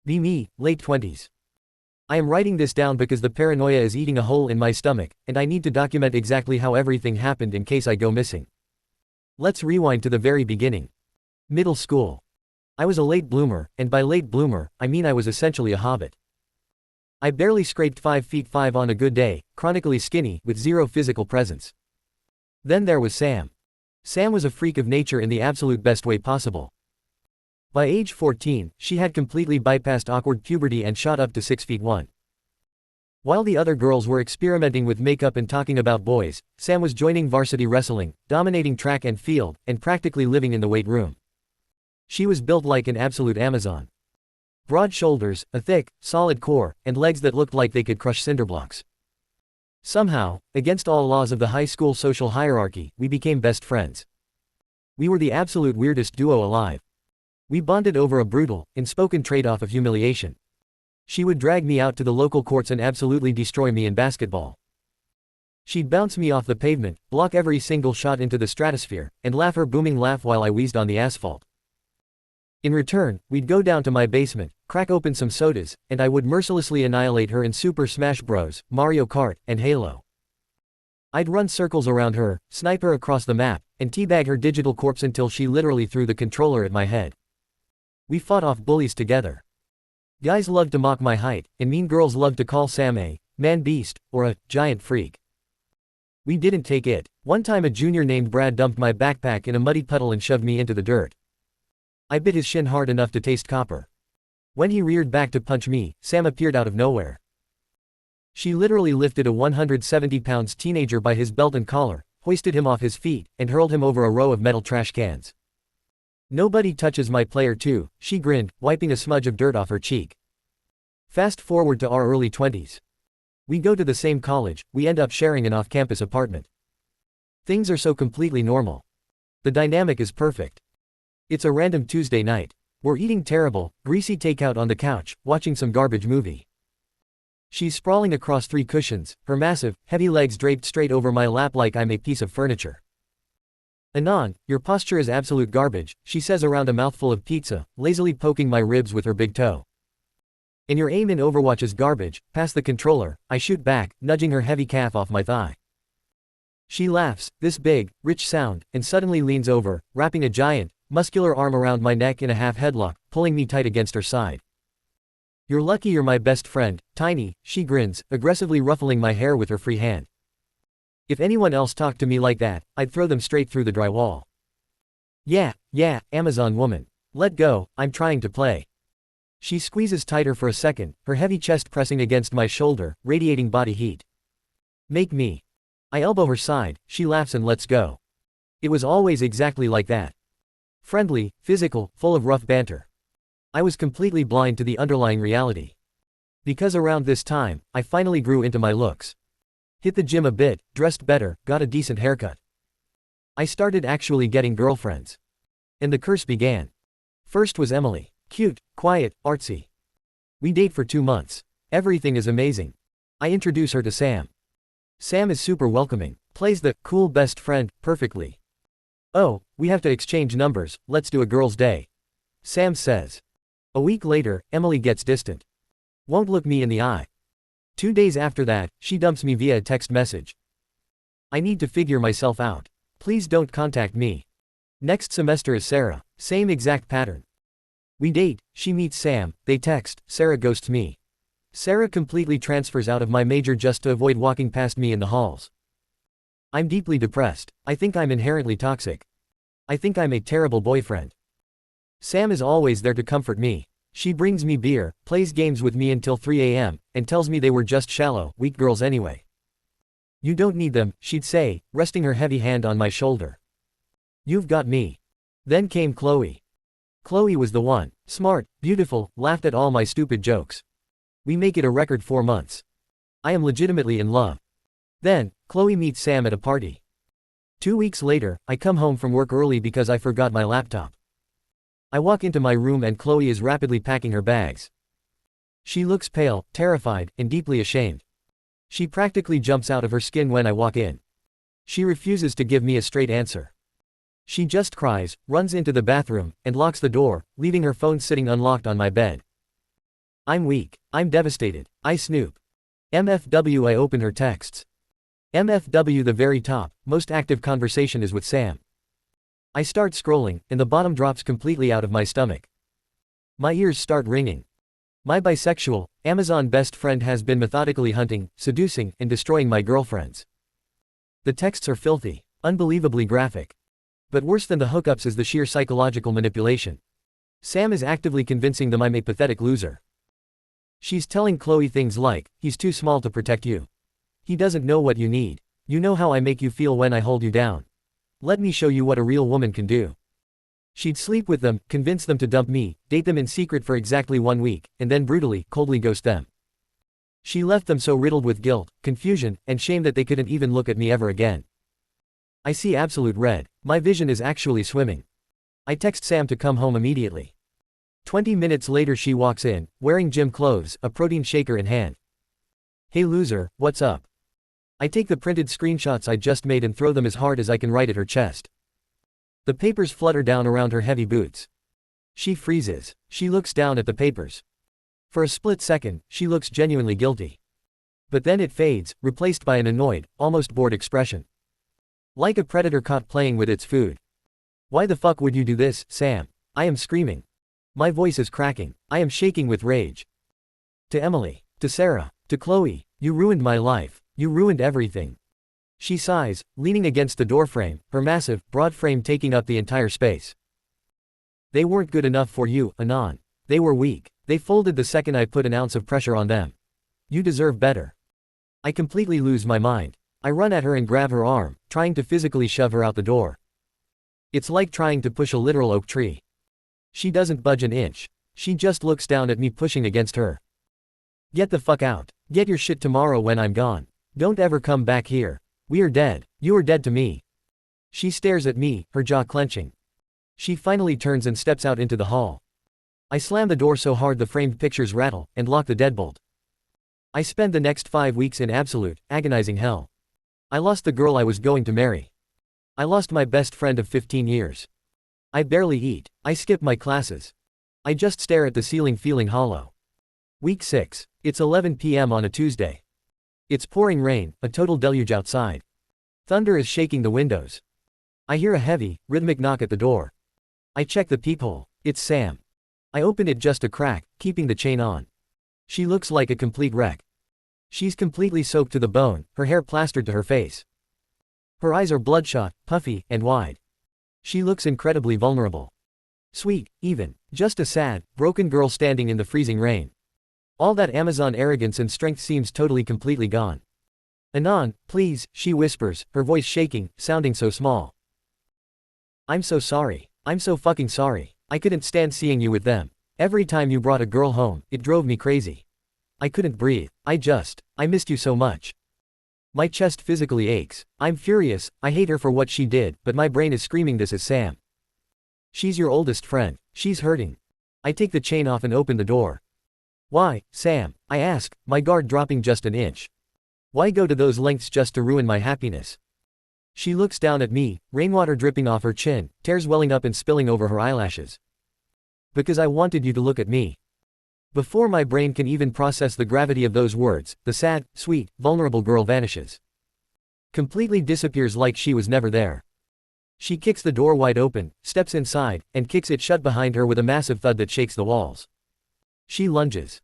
Me, late 20s. I am writing this down because the paranoia is eating a hole in my stomach, and I need to document exactly how everything happened in case I go missing. Let's rewind to the very beginning. Middle school. I was a late bloomer, and by late bloomer, I mean I was essentially a hobbit. I barely scraped 5 feet 5 on a good day, chronically skinny, with zero physical presence. Then there was Sam. Sam was a freak of nature in the absolute best way possible. By age 14, she had completely bypassed awkward puberty and shot up to 6 feet 1. While the other girls were experimenting with makeup and talking about boys, Sam was joining varsity wrestling, dominating track and field, and practically living in the weight room. She was built like an absolute Amazon. Broad shoulders, a thick, solid core, and legs that looked like they could crush cinderblocks. Somehow, against all laws of the high school social hierarchy, we became best friends. We were the absolute weirdest duo alive. We bonded over a brutal, unspoken trade-off of humiliation. She would drag me out to the local courts and absolutely destroy me in basketball. She'd bounce me off the pavement, block every single shot into the stratosphere, and laugh her booming laugh while I wheezed on the asphalt. In return, we'd go down to my basement, crack open some sodas, and I would mercilessly annihilate her in Super Smash Bros., Mario Kart, and Halo. I'd run circles around her, snipe her across the map, and teabag her digital corpse until she literally threw the controller at my head. We fought off bullies together. Guys loved to mock my height, and mean girls loved to call Sam a man-beast, or a giant freak. We didn't take it. One time a junior named Brad dumped my backpack in a muddy puddle and shoved me into the dirt. I bit his shin hard enough to taste copper. When he reared back to punch me, Sam appeared out of nowhere. She literally lifted a 170-pound teenager by his belt and collar, hoisted him off his feet, and hurled him over a row of metal trash cans. "Nobody touches my player too," she grinned, wiping a smudge of dirt off her cheek. Fast forward to our early 20s. We go to the same college, we end up sharing an off-campus apartment. Things are so completely normal. The dynamic is perfect. It's a random Tuesday night. We're eating terrible, greasy takeout on the couch, watching some garbage movie. She's sprawling across 3 cushions, her massive, heavy legs draped straight over my lap like I'm a piece of furniture. "Anon, your posture is absolute garbage," she says around a mouthful of pizza, lazily poking my ribs with her big toe. "And your aim in Overwatch is garbage, pass the controller," I shoot back, nudging her heavy calf off my thigh. She laughs, this big, rich sound, and suddenly leans over, wrapping a giant, muscular arm around my neck in a half headlock, pulling me tight against her side. "You're lucky you're my best friend, Tiny," she grins, aggressively ruffling my hair with her free hand. If anyone else talked to me like that, I'd throw them straight through the drywall. Yeah, Amazon woman. Let go, I'm trying to play." She squeezes tighter for a second, her heavy chest pressing against my shoulder, radiating body heat. "Make me." I elbow her side, she laughs and lets go. It was always exactly like that. Friendly, physical, full of rough banter. I was completely blind to the underlying reality. Because around this time, I finally grew into my looks. Hit the gym a bit, dressed better, got a decent haircut. I started actually getting girlfriends. And the curse began. First was Emily. Cute, quiet, artsy. We date for 2 months. Everything is amazing. I introduce her to Sam. Sam is super welcoming, plays the cool best friend perfectly. "Oh, we have to exchange numbers, let's do a girl's day," Sam says. A week later, Emily gets distant. Won't look me in the eye. 2 days after that, she dumps me via a text message. "I need to figure myself out. Please don't contact me." Next semester is Sarah. Same exact pattern. We date, she meets Sam, they text, Sarah ghosts me. Sarah completely transfers out of my major just to avoid walking past me in the halls. I'm deeply depressed. I think I'm inherently toxic. I think I'm a terrible boyfriend. Sam is always there to comfort me. She brings me beer, plays games with me until 3 a.m., and tells me they were just shallow, weak girls anyway. "You don't need them," she'd say, resting her heavy hand on my shoulder. "You've got me." Then came Chloe. Chloe was the one. Smart, beautiful, laughed at all my stupid jokes. We make it a record 4 months. I am legitimately in love. Then, Chloe meets Sam at a party. 2 weeks later, I come home from work early because I forgot my laptop. I walk into my room and Chloe is rapidly packing her bags. She looks pale, terrified, and deeply ashamed. She practically jumps out of her skin when I walk in. She refuses to give me a straight answer. She just cries, runs into the bathroom, and locks the door, leaving her phone sitting unlocked on my bed. I'm weak. I'm devastated. I snoop. MFW. I open her texts. MFW. The very top, most active conversation is with Sam. I start scrolling, and the bottom drops completely out of my stomach. My ears start ringing. My bisexual, Amazon best friend has been methodically hunting, seducing, and destroying my girlfriends. The texts are filthy, unbelievably graphic. But worse than the hookups is the sheer psychological manipulation. Sam is actively convincing them I'm a pathetic loser. She's telling Chloe things like, he's too small to protect you. He doesn't know what you need. You know how I make you feel when I hold you down. Let me show you what a real woman can do. She'd sleep with them, convince them to dump me, date them in secret for exactly 1 week, and then brutally, coldly ghost them. She left them so riddled with guilt, confusion, and shame that they couldn't even look at me ever again. I see absolute red. My vision is actually swimming. I text Sam to come home immediately. 20 minutes later she walks in, wearing gym clothes, a protein shaker in hand. Hey loser, what's up? I take the printed screenshots I just made and throw them as hard as I can right at her chest. The papers flutter down around her heavy boots. She freezes. She looks down at the papers. For a split second, she looks genuinely guilty. But then it fades, replaced by an annoyed, almost bored expression. Like a predator caught playing with its food. Why the fuck would you do this, Sam? I am screaming. My voice is cracking. I am shaking with rage. To Emily. To Sarah. To Chloe. You ruined my life. You ruined everything. She sighs, leaning against the doorframe, her massive, broad frame taking up the entire space. They weren't good enough for you, Anon. They were weak. They folded the second I put an ounce of pressure on them. You deserve better. I completely lose my mind. I run at her and grab her arm, trying to physically shove her out the door. It's like trying to push a literal oak tree. She doesn't budge an inch. She just looks down at me pushing against her. Get the fuck out. Get your shit tomorrow when I'm gone. Don't ever come back here. We are dead. You are dead to me. She stares at me, her jaw clenching. She finally turns and steps out into the hall. I slam the door so hard the framed pictures rattle, and lock the deadbolt. I spend the next 5 weeks in absolute, agonizing hell. I lost the girl I was going to marry. I lost my best friend of 15 years. I barely eat. I skip my classes. I just stare at the ceiling feeling hollow. Week 6. It's 11 p.m. on a Tuesday. It's pouring rain, a total deluge outside. Thunder is shaking the windows. I hear a heavy, rhythmic knock at the door. I check the peephole. It's Sam. I open it just a crack, keeping the chain on. She looks like a complete wreck. She's completely soaked to the bone, her hair plastered to her face. Her eyes are bloodshot, puffy, and wide. She looks incredibly vulnerable. Sweet, even, just a sad, broken girl standing in the freezing rain. All that Amazon arrogance and strength seems totally completely gone. Anon, please, she whispers, her voice shaking, sounding so small. I'm so sorry. I'm so fucking sorry. I couldn't stand seeing you with them. Every time you brought a girl home, it drove me crazy. I couldn't breathe. I missed you so much. My chest physically aches. I'm furious. I hate her for what she did, but my brain is screaming this is Sam. She's your oldest friend. She's hurting. I take the chain off and open the door. Why, Sam? I ask, my guard dropping just an inch. Why go to those lengths just to ruin my happiness? She looks down at me, rainwater dripping off her chin, tears welling up and spilling over her eyelashes. Because I wanted you to look at me. Before my brain can even process the gravity of those words, the sad, sweet, vulnerable girl vanishes. Completely disappears like she was never there. She kicks the door wide open, steps inside, and kicks it shut behind her with a massive thud that shakes the walls. She lunges.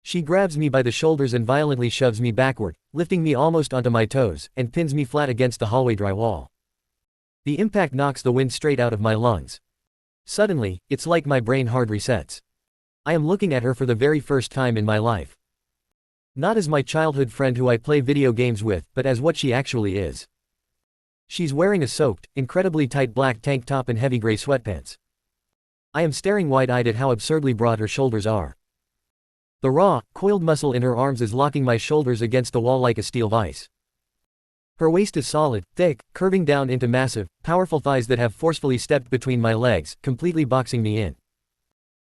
She grabs me by the shoulders and violently shoves me backward, lifting me almost onto my toes, and pins me flat against the hallway drywall. The impact knocks the wind straight out of my lungs. Suddenly, it's like my brain hard resets. I am looking at her for the very first time in my life. Not as my childhood friend who I play video games with, but as what she actually is. She's wearing a soaked, incredibly tight black tank top and heavy gray sweatpants. I am staring wide-eyed at how absurdly broad her shoulders are. The raw, coiled muscle in her arms is locking my shoulders against the wall like a steel vise. Her waist is solid, thick, curving down into massive, powerful thighs that have forcefully stepped between my legs, completely boxing me in.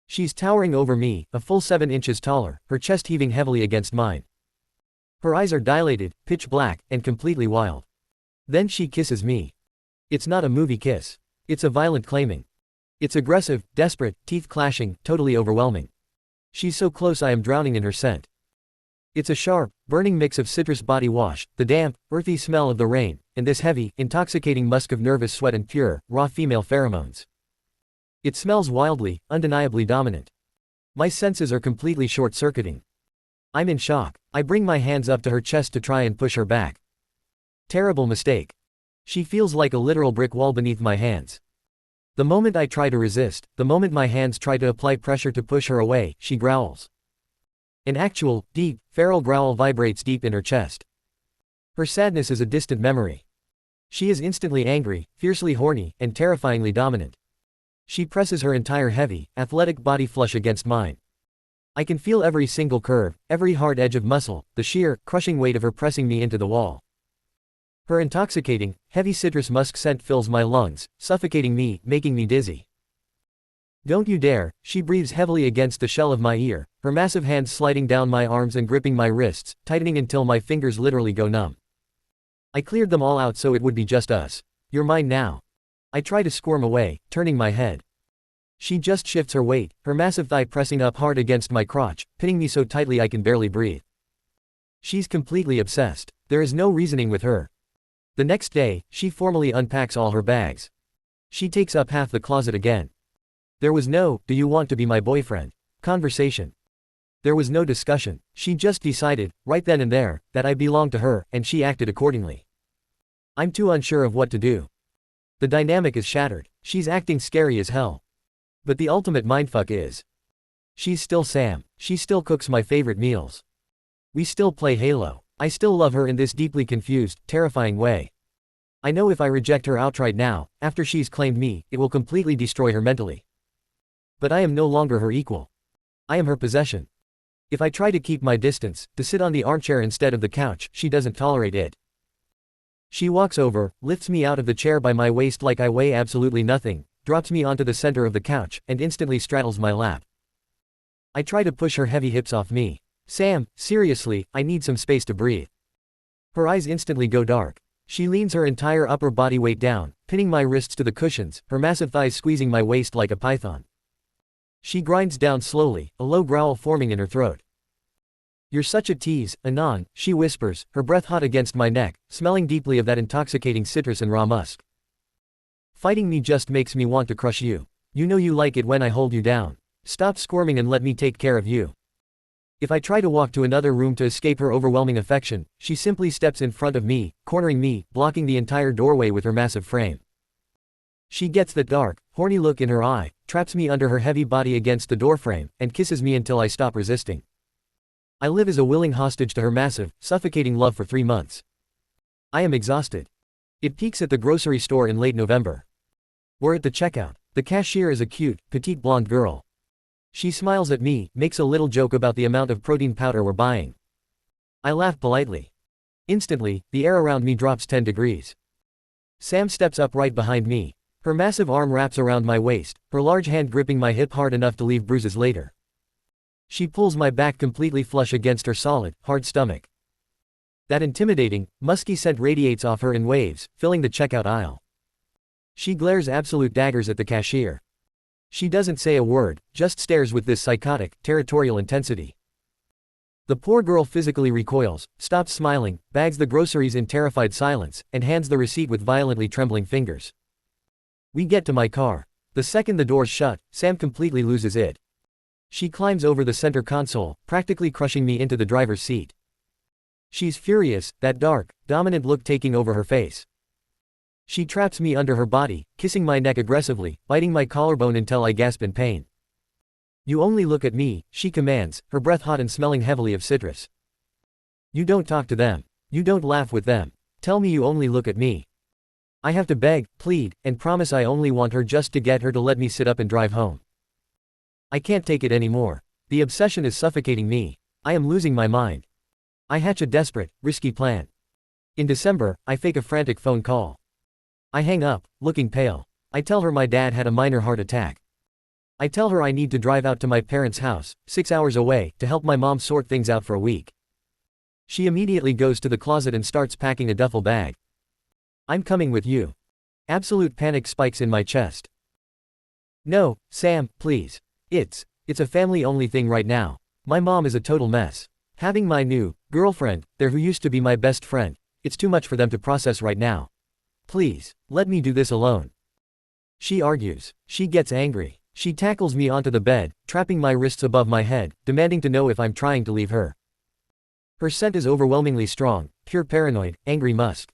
She's towering over me, a full 7 inches taller, her chest heaving heavily against mine. Her eyes are dilated, pitch black, and completely wild. Then she kisses me. It's not a movie kiss. It's a violent claiming. It's aggressive, desperate, teeth clashing, totally overwhelming. She's so close I am drowning in her scent. It's a sharp, burning mix of citrus body wash, the damp, earthy smell of the rain, and this heavy, intoxicating musk of nervous sweat and pure, raw female pheromones. It smells wildly, undeniably dominant. My senses are completely short-circuiting. I'm in shock. I bring my hands up to her chest to try and push her back. Terrible mistake. She feels like a literal brick wall beneath my hands. The moment I try to resist, the moment my hands try to apply pressure to push her away, she growls. An actual, deep, feral growl vibrates deep in her chest. Her sadness is a distant memory. She is instantly angry, fiercely horny, and terrifyingly dominant. She presses her entire heavy, athletic body flush against mine. I can feel every single curve, every hard edge of muscle, the sheer, crushing weight of her pressing me into the wall. Her intoxicating, heavy citrus musk scent fills my lungs, suffocating me, making me dizzy. Don't you dare, she breathes heavily against the shell of my ear, her massive hands sliding down my arms and gripping my wrists, tightening until my fingers literally go numb. I cleared them all out so it would be just us. You're mine now. I try to squirm away, turning my head. She just shifts her weight, her massive thigh pressing up hard against my crotch, pinning me so tightly I can barely breathe. She's completely obsessed. There is no reasoning with her. The next day, she formally unpacks all her bags. She takes up half the closet again. There was no, "Do you want to be my boyfriend?" conversation. There was no discussion. She just decided, right then and there, that I belonged to her, and she acted accordingly. I'm too unsure of what to do. The dynamic is shattered. She's acting scary as hell. But the ultimate mindfuck is, she's still Sam. She still cooks my favorite meals. We still play Halo. I still love her in this deeply confused, terrifying way. I know if I reject her outright now, after she's claimed me, it will completely destroy her mentally. But I am no longer her equal. I am her possession. If I try to keep my distance, to sit on the armchair instead of the couch, she doesn't tolerate it. She walks over, lifts me out of the chair by my waist like I weigh absolutely nothing, drops me onto the center of the couch, and instantly straddles my lap. I try to push her heavy hips off me. Sam, seriously, I need some space to breathe. Her eyes instantly go dark. She leans her entire upper body weight down, pinning my wrists to the cushions, her massive thighs squeezing my waist like a python. She grinds down slowly, a low growl forming in her throat. You're such a tease, Anon, she whispers, her breath hot against my neck, smelling deeply of that intoxicating citrus and raw musk. Fighting me just makes me want to crush you. You know you like it when I hold you down. Stop squirming and let me take care of you. If I try to walk to another room to escape her overwhelming affection, she simply steps in front of me, cornering me, blocking the entire doorway with her massive frame. She gets that dark, horny look in her eye, traps me under her heavy body against the doorframe, and kisses me until I stop resisting. I live as a willing hostage to her massive, suffocating love for 3 months. I am exhausted. It peaks at the grocery store in late November. We're at the checkout. The cashier is a cute, petite blonde girl. She smiles at me, makes a little joke about the amount of protein powder we're buying. I laugh politely. Instantly, the air around me drops 10 degrees. Sam steps up right behind me. Her massive arm wraps around my waist, her large hand gripping my hip hard enough to leave bruises later. She pulls my back completely flush against her solid, hard stomach. That intimidating, musky scent radiates off her in waves, filling the checkout aisle. She glares absolute daggers at the cashier. She doesn't say a word, just stares with this psychotic, territorial intensity. The poor girl physically recoils, stops smiling, bags the groceries in terrified silence, and hands the receipt with violently trembling fingers. We get to my car. The second the doors shut, Sam completely loses it. She climbs over the center console, practically crushing me into the driver's seat. She's furious, that dark, dominant look taking over her face. She traps me under her body, kissing my neck aggressively, biting my collarbone until I gasp in pain. You only look at me, she commands, her breath hot and smelling heavily of citrus. You don't talk to them. You don't laugh with them. Tell me you only look at me. I have to beg, plead, and promise I only want her just to get her to let me sit up and drive home. I can't take it anymore. The obsession is suffocating me. I am losing my mind. I hatch a desperate, risky plan. In December, I fake a frantic phone call. I hang up, looking pale. I tell her my dad had a minor heart attack. I tell her I need to drive out to my parents' house, 6 hours away, to help my mom sort things out for a week. She immediately goes to the closet and starts packing a duffel bag. I'm coming with you. Absolute panic spikes in my chest. No, Sam, please. It's It's a family-only thing right now. My mom is a total mess. Having my new girlfriend there who used to be my best friend, it's too much for them to process right now. Please, let me do this alone. She argues. She gets angry. She tackles me onto the bed, trapping my wrists above my head, demanding to know if I'm trying to leave her. Her scent is overwhelmingly strong, pure paranoid, angry musk.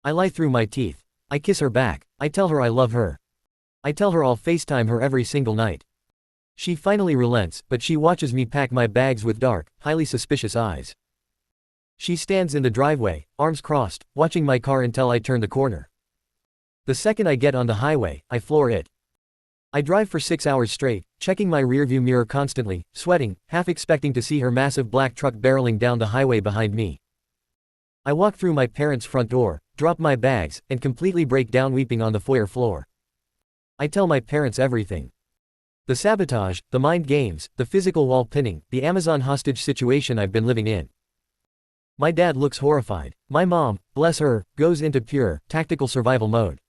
I lie through my teeth. I kiss her back. I tell her I love her. I tell her I'll FaceTime her every single night. She finally relents, but she watches me pack my bags with dark, highly suspicious eyes. She stands in the driveway, arms crossed, watching my car until I turn the corner. The second I get on the highway, I floor it. I drive for 6 hours straight, checking my rearview mirror constantly, sweating, half expecting to see her massive black truck barreling down the highway behind me. I walk through my parents' front door, drop my bags, and completely break down weeping on the foyer floor. I tell my parents everything. The sabotage, the mind games, the physical wall pinning, the Amazon hostage situation I've been living in. My dad looks horrified. My mom, bless her, goes into pure, tactical survival mode.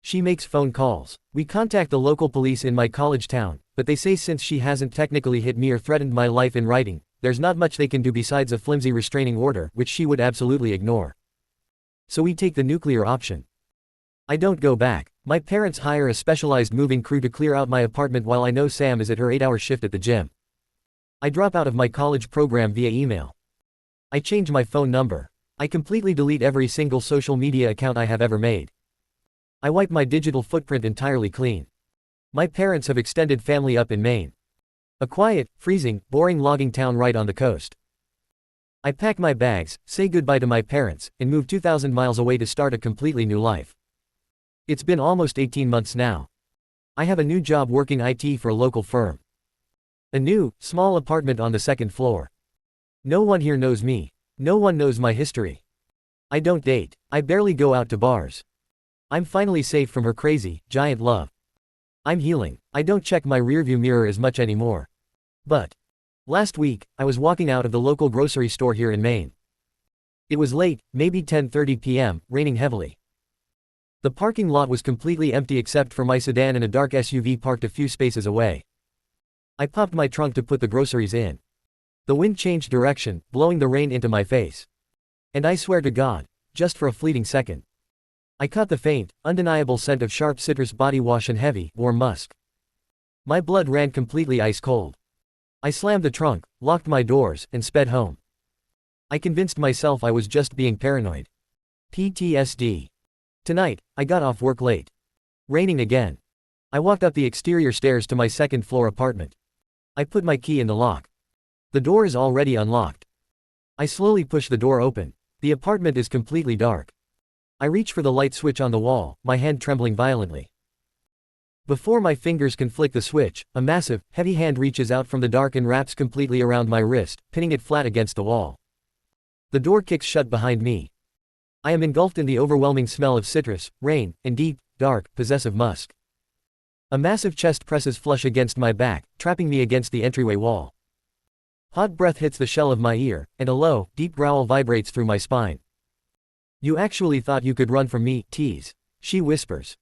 She makes phone calls. We contact the local police in my college town, but they say since she hasn't technically hit me or threatened my life in writing, there's not much they can do besides a flimsy restraining order, which she would absolutely ignore. So we take the nuclear option. I don't go back. My parents hire a specialized moving crew to clear out my apartment while I know Sam is at her 8-hour shift at the gym. I drop out of my college program via email. I change my phone number. I completely delete every single social media account I have ever made. I wipe my digital footprint entirely clean. My parents have extended family up in Maine. A quiet, freezing, boring logging town right on the coast. I pack my bags, say goodbye to my parents, and move 2,000 miles away to start a completely new life. It's been almost 18 months now. I have a new job working IT for a local firm. A new, small apartment on the second floor. No one here knows me. No one knows my history. I don't date. I barely go out to bars. I'm finally safe from her crazy, giant love. I'm healing. I don't check my rearview mirror as much anymore. But last week, I was walking out of the local grocery store here in Maine. It was late, maybe 10:30 p.m., raining heavily. The parking lot was completely empty except for my sedan and a dark SUV parked a few spaces away. I popped my trunk to put the groceries in. The wind changed direction, blowing the rain into my face. And I swear to God, just for a fleeting second, I caught the faint, undeniable scent of sharp citrus body wash and heavy, warm musk. My blood ran completely ice cold. I slammed the trunk, locked my doors, and sped home. I convinced myself I was just being paranoid. PTSD. Tonight, I got off work late. Raining again. I walked up the exterior stairs to my second-floor apartment. I put my key in the lock. The door is already unlocked. I slowly push the door open. The apartment is completely dark. I reach for the light switch on the wall, my hand trembling violently. Before my fingers can flick the switch, a massive, heavy hand reaches out from the dark and wraps completely around my wrist, pinning it flat against the wall. The door kicks shut behind me. I am engulfed in the overwhelming smell of citrus, rain, and deep, dark, possessive musk. A massive chest presses flush against my back, trapping me against the entryway wall. Hot breath hits the shell of my ear, and a low, deep growl vibrates through my spine. You actually thought you could run from me, tease. She whispers.